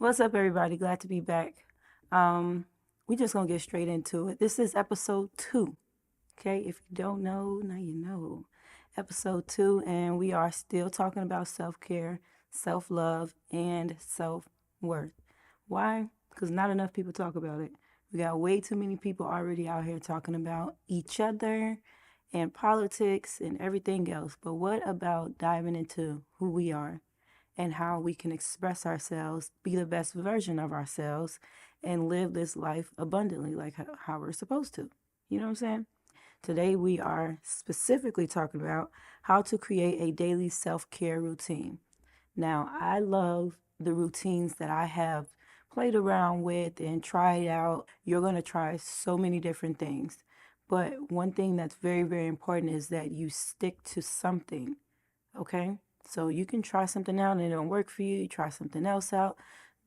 What's up, everybody? Glad to be back. We just gonna get straight into it. This is episode 2. Okay, if you don't know, now you know. Episode 2, and we are still talking about self-care, self-love, and self-worth. Why? Because not enough people talk about it. We got way too many people already out here talking about each other and politics and everything else. But what about diving into who we are and how we can express ourselves, be the best version of ourselves, and live this life abundantly like how we're supposed to? You know what I'm saying? Today, we are specifically talking about how to create a daily self care routine. Now, I love the routines that I have played around with and tried out. You're going to try so many different things. But one thing that's very, very important is that you stick to something, okay? So you can try something out and it don't work for you. You try something else out.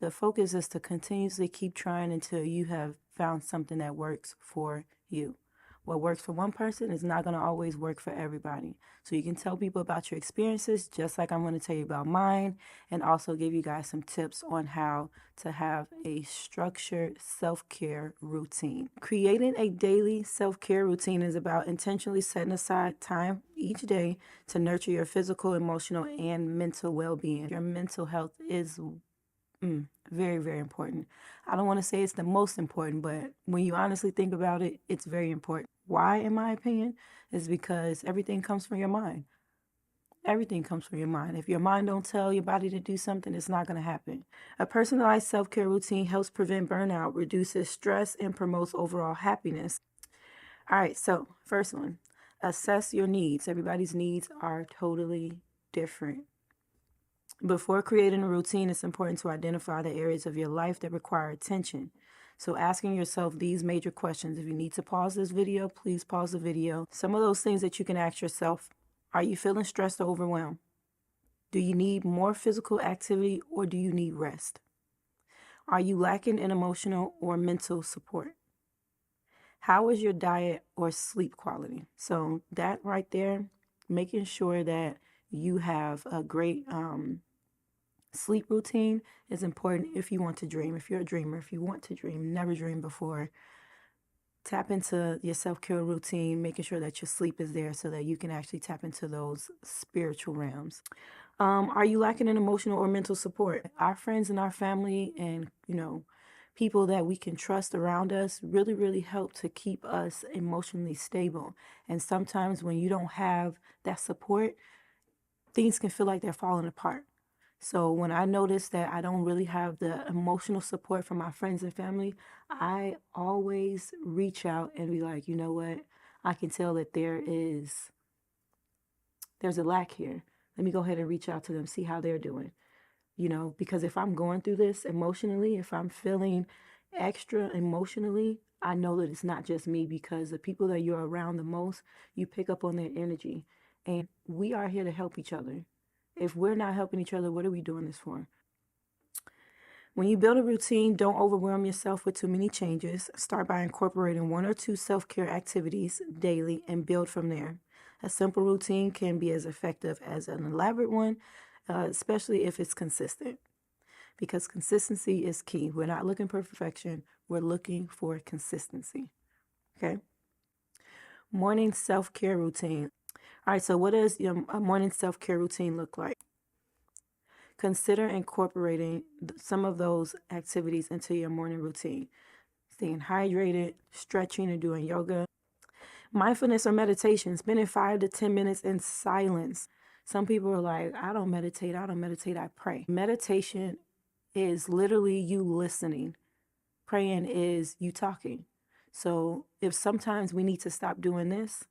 The focus is to continuously keep trying until you have found something that works for you. What works for one person is not going to always work for everybody. So you can tell people about your experiences, just like I'm going to tell you about mine, and also give you guys some tips on how to have a structured self-care routine. Creating a daily self-care routine is about intentionally setting aside time each day to nurture your physical, emotional, and mental well-being. Your mental health is very, very important. I don't want to say it's the most important, but when you honestly think about it, it's very important. Why, in my opinion, is because everything comes from your mind. Everything comes from your mind. If your mind don't tell your body to do something, it's not going to happen. A personalized self-care routine helps prevent burnout, reduces stress, and promotes overall happiness. All right, so first one, assess your needs. Everybody's needs are totally different. Before creating a routine, it's important to identify the areas of your life that require attention. So asking yourself these major questions. If you need to pause this video, please pause the video. Some of those things that you can ask yourself: are you feeling stressed or overwhelmed? Do you need more physical activity or do you need rest? Are you lacking in emotional or mental support? How is your diet or sleep quality? So that right there, making sure that you have a great sleep routine is important if you want to dream. If you're a dreamer, if you want to dream, never dream before, tap into your self-care routine, making sure that your sleep is there so that you can actually tap into those spiritual realms. Are you lacking in emotional or mental support? Our friends and our family and, people that we can trust around us really, really help to keep us emotionally stable. And sometimes when you don't have that support, things can feel like they're falling apart. So when I notice that I don't really have the emotional support from my friends and family, I always reach out and be like, you know what? I can tell that there's a lack here. Let me go ahead and reach out to them, see how they're doing. Because if I'm going through this emotionally, if I'm feeling extra emotionally, I know that it's not just me, because the people that you're around the most, you pick up on their energy. And we are here to help each other. If we're not helping each other, what are we doing this for? When you build a routine, don't overwhelm yourself with too many changes. Start by incorporating 1 or 2 self-care activities daily and build from there. A simple routine can be as effective as an elaborate one, especially if it's consistent, because consistency is key. We're not looking for perfection. We're looking for consistency. Okay. Morning self-care routine. All right. So what does your morning self-care routine look like? Consider incorporating some of those activities into your morning routine. Staying hydrated, stretching, or doing yoga. Mindfulness or meditation, spending 5 to 10 minutes in silence. Some people are like, I don't meditate, I pray. Meditation is literally you listening. Praying is you talking. So if sometimes we need to stop doing this,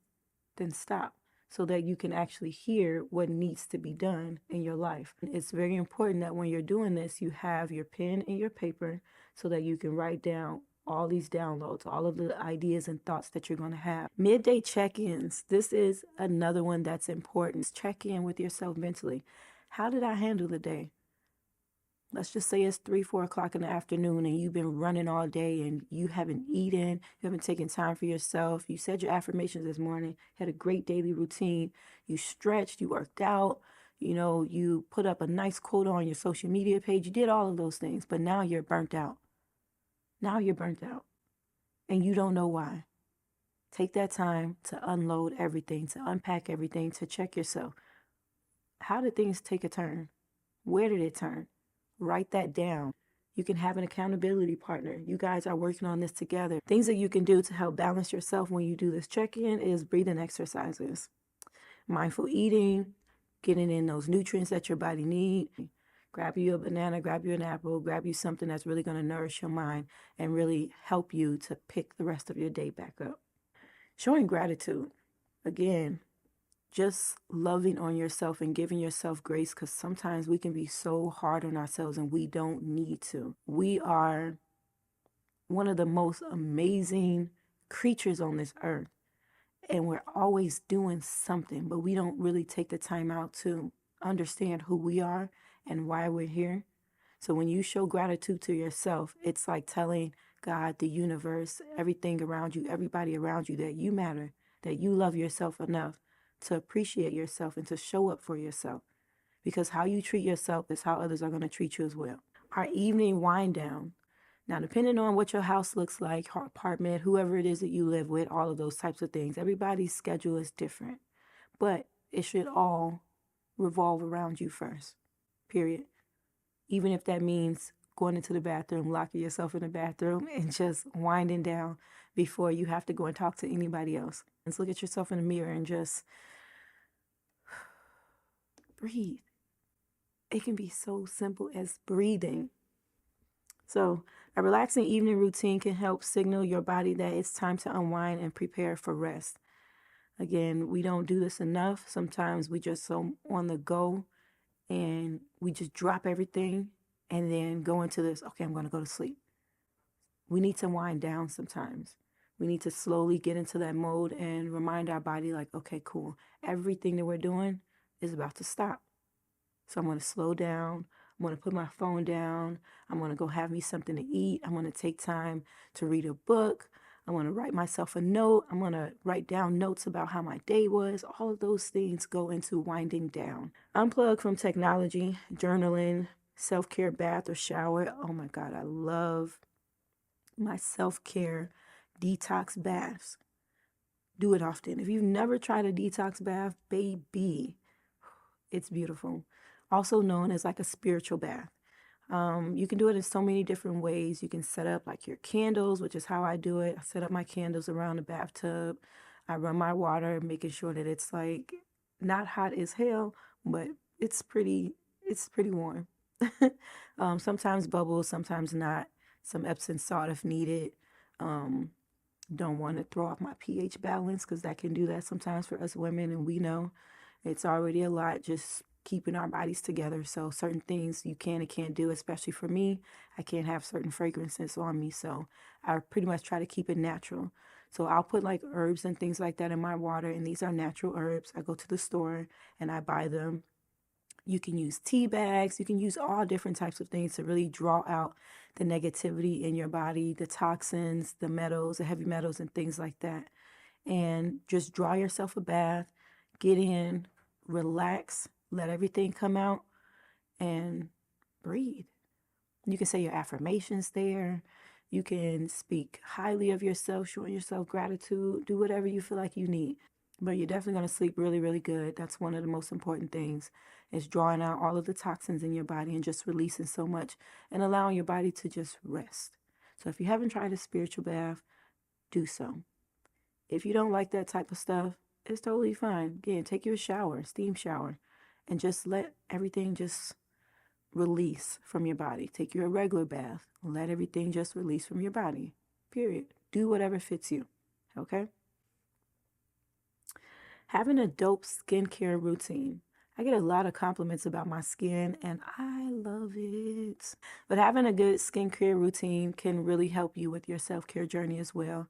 then stop, so that you can actually hear what needs to be done in your life. It's very important that when you're doing this, you have your pen and your paper so that you can write down all these downloads, all of the ideas and thoughts that you're going to have. Midday check-ins. This is another one that's important. Check in with yourself mentally. How did I handle the day? Let's just say it's 3, 4 o'clock in the afternoon and you've been running all day and you haven't eaten, you haven't taken time for yourself. You said your affirmations this morning, had a great daily routine. You stretched, you worked out, You put up a nice quote on your social media page. You did all of those things, but now you're burnt out. Now you're burnt out and you don't know why. Take that time to unload everything, to unpack everything, to check yourself. How did things take a turn? Where did it turn? Write that down. You can have an accountability partner. You guys are working on this together. Things that you can do to help balance yourself when you do this check-in is breathing exercises, mindful eating, getting in those nutrients that your body needs. Grab you a banana, grab you an apple, grab you something that's really going to nourish your mind and really help you to pick the rest of your day back up. Showing gratitude. Again, just loving on yourself and giving yourself grace, because sometimes we can be so hard on ourselves and we don't need to. We are one of the most amazing creatures on this earth, and we're always doing something, but we don't really take the time out to understand who we are and why we're here. So when you show gratitude to yourself, it's like telling God, the universe, everything around you, everybody around you, that you matter, that you love yourself enough to appreciate yourself and to show up for yourself. Because how you treat yourself is how others are going to treat you as well. Our evening wind down. Now, depending on what your house looks like, apartment, whoever it is that you live with, all of those types of things, everybody's schedule is different. But it should all revolve around you first, period. Even if that means going into the bathroom, locking yourself in the bathroom, and just winding down before you have to go and talk to anybody else. Let's look at yourself in the mirror and just breathe. It can be so simple as breathing. So a relaxing evening routine can help signal your body that it's time to unwind and prepare for rest. Again, we don't do this enough. Sometimes we just so on the go and we just drop everything and then go into this, okay, I'm going to go to sleep. We need to wind down sometimes. We need to slowly get into that mode and remind our body like, okay, cool. Everything that we're doing is about to stop. So I'm going to slow down. I'm going to put my phone down. I'm going to go have me something to eat. I'm going to take time to read a book. I'm going to write myself a note. I'm going to write down notes about how my day was. All of those things go into winding down. Unplug from technology, journaling, self-care bath or shower. Oh my God, I love my self-care detox baths. Do it often. If you've never tried a detox bath, baby, it's beautiful. Also known as like a spiritual bath. You can do it in so many different ways. You can set up like your candles, which is how I do it. I set up my candles around the bathtub. I run my water, making sure that it's like not hot as hell, but it's pretty warm. Sometimes bubbles, sometimes not. Some Epsom salt if needed. Don't want to throw off my pH balance because that can do that sometimes for us women, and we know it's already a lot just keeping our bodies together. So certain things you can and can't do, especially for me. I can't have certain fragrances on me, so I pretty much try to keep it natural. So I'll put like herbs and things like that in my water, and these are natural herbs. I go to the store and I buy them. You can use tea bags. You can use all different types of things to really draw out the negativity in your body, the toxins, the metals, the heavy metals, and things like that. And just draw yourself a bath, get in, relax, let everything come out, and breathe. You can say your affirmations there. You can speak highly of yourself, showing yourself gratitude. Do whatever you feel like you need. But you're definitely going to sleep really, really good. That's one of the most important things, is drawing out all of the toxins in your body and just releasing so much and allowing your body to just rest. So if you haven't tried a spiritual bath, do so. If you don't like that type of stuff, it's totally fine. Again, take you a shower, steam shower, and just let everything just release from your body. Take you a regular bath. Let everything just release from your body. Period. Do whatever fits you. Okay? Having a dope skincare routine. I get a lot of compliments about my skin and I love it. But having a good skincare routine can really help you with your self-care journey as well.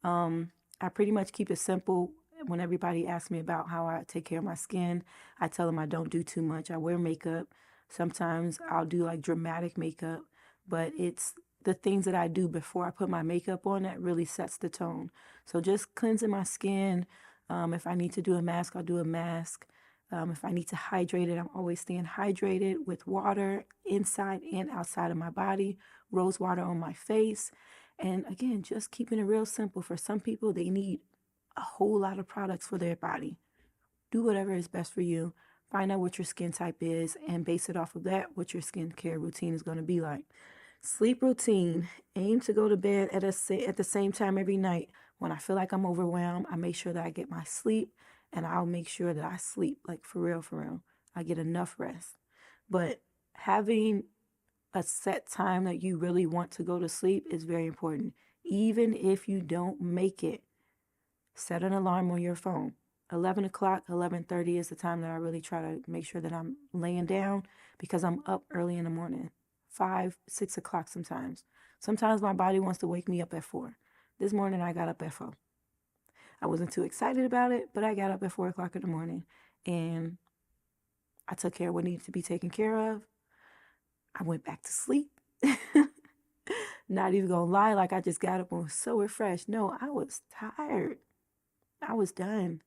I pretty much keep it simple. When everybody asks me about how I take care of my skin, I tell them I don't do too much. I wear makeup. Sometimes I'll do like dramatic makeup, but it's the things that I do before I put my makeup on that really sets the tone. So just cleansing my skin. If I need to do a mask, I'll do a mask. If I need to hydrate it, I'm always staying hydrated with water inside and outside of my body, rose water on my face. And again, just keeping it real simple. For some people, they need a whole lot of products for their body. Do whatever is best for you. Find out what your skin type is and base it off of that, what your skincare routine is going to be like. Sleep routine. Aim to go to bed at the same time every night. When I feel like I'm overwhelmed, I make sure that I get my sleep, and I'll make sure that I sleep, like for real, for real. I get enough rest. But having a set time that you really want to go to sleep is very important. Even if you don't make it, set an alarm on your phone. 11 o'clock, 11:30 is the time that I really try to make sure that I'm laying down, because I'm up early in the morning, 5, 6 o'clock sometimes. Sometimes my body wants to wake me up at 4. This morning I got up at 4. I wasn't too excited about it, but I got up at 4 o'clock in the morning and I took care of what needed to be taken care of. I went back to sleep. Not even gonna lie, like I just got up and was so refreshed. No, I was tired. I was done.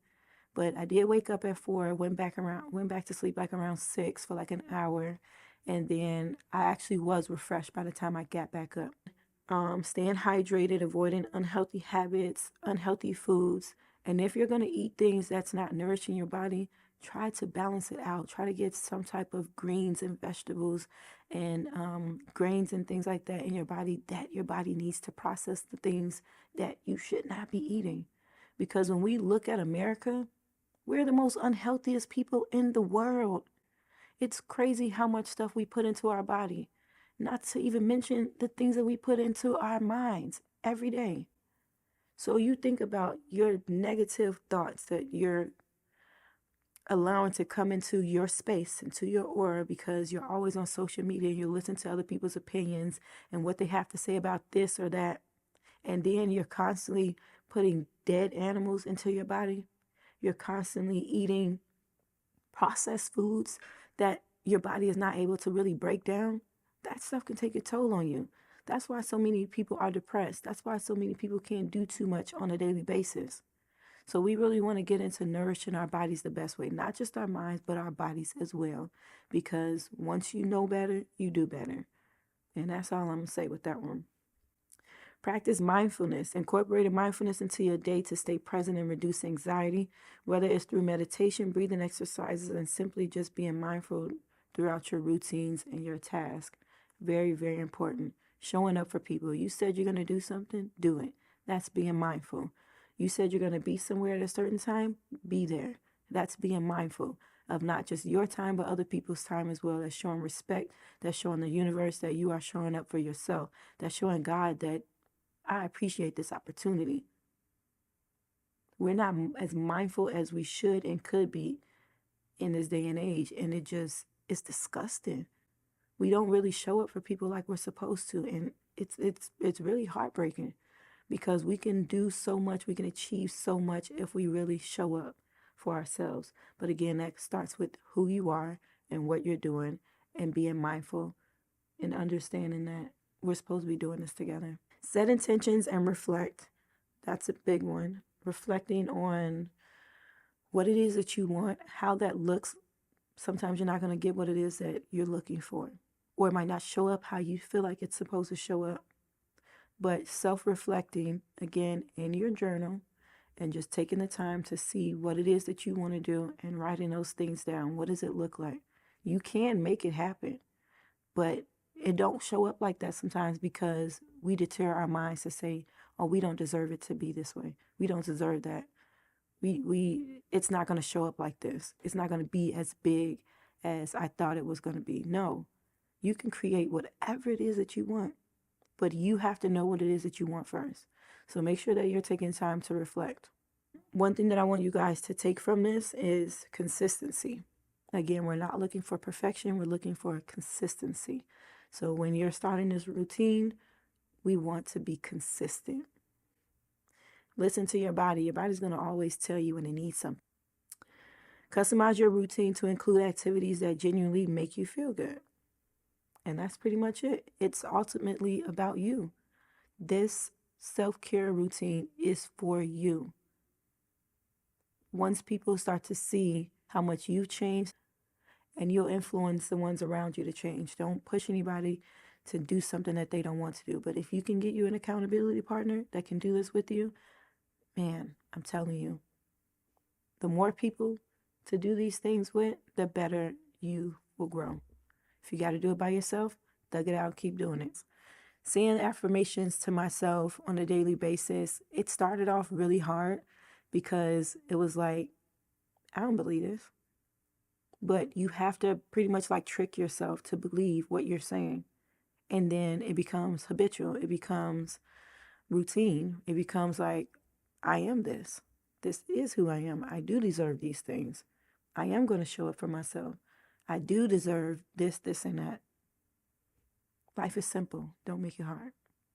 But I did wake up at 4, went back to sleep like around 6 for like an hour. And then I actually was refreshed by the time I got back up. Staying hydrated, avoiding unhealthy habits, unhealthy foods. And if you're going to eat things that's not nourishing your body, try to balance it out. Try to get some type of greens and vegetables and grains and things like that in your body, that your body needs to process the things that you should not be eating. Because when we look at America, we're the most unhealthiest people in the world. It's crazy how much stuff we put into our body, not to even mention the things that we put into our minds every day. So you think about your negative thoughts that you're allowing to come into your space, into your aura, because you're always on social media. You listen to other people's opinions and what they have to say about this or that. And then you're constantly putting dead animals into your body. You're constantly eating processed foods that your body is not able to really break down. That stuff can take a toll on you. That's why so many people are depressed. That's why so many people can't do too much on a daily basis. So we really want to get into nourishing our bodies the best way, not just our minds, but our bodies as well. Because once you know better, you do better. And that's all I'm going to say with that one. Practice mindfulness. Incorporate mindfulness into your day to stay present and reduce anxiety, whether it's through meditation, breathing exercises, and simply just being mindful throughout your routines and your tasks. Very, very important. Showing up for people. You said you're going to do something, do it. That's being mindful. You said you're going to be somewhere at a certain time, be there. That's being mindful of not just your time, but other people's time as well. That's showing respect. That's showing the universe that you are showing up for yourself. That's showing God that I appreciate this opportunity. We're not as mindful as we should and could be in this day and age. And it's disgusting. We don't really show up for people like we're supposed to. And it's really heartbreaking, because we can do so much, we can achieve so much if we really show up for ourselves. But again, that starts with who you are and what you're doing, and being mindful and understanding that we're supposed to be doing this together. Set intentions and reflect. That's a big one. Reflecting on what it is that you want, how that looks. Sometimes you're not going to get what it is that you're looking for, or it might not show up how you feel like it's supposed to show up. But self-reflecting, again, in your journal, and just taking the time to see what it is that you want to do and writing those things down. What does it look like? You can make it happen, but it don't show up like that sometimes, because we deter our minds to say, oh, we don't deserve it to be this way. We don't deserve that. It's not going to show up like this. It's not going to be as big as I thought it was going to be. No, you can create whatever it is that you want, but you have to know what it is that you want first. So make sure that you're taking time to reflect. One thing that I want you guys to take from this is consistency. Again, we're not looking for perfection. We're looking for consistency. So when you're starting this routine, we want to be consistent. Listen to your body. Your body's going to always tell you when it needs something. Customize your routine to include activities that genuinely make you feel good. And that's pretty much it. It's ultimately about you. This self-care routine is for you. Once people start to see how much you've changed, and you'll influence the ones around you to change. Don't push anybody to do something that they don't want to do. But if you can get you an accountability partner that can do this with you, man, I'm telling you, the more people to do these things with, the better you will grow. If you got to do it by yourself, thug it out, keep doing it. Saying affirmations to myself on a daily basis, it started off really hard because it was like, I don't believe this. But you have to pretty much like trick yourself to believe what you're saying. And then it becomes habitual. It becomes routine. It becomes like, I am this. This is who I am. I do deserve these things. I am going to show up for myself. I do deserve this, this, and that. Life is simple. Don't make it hard.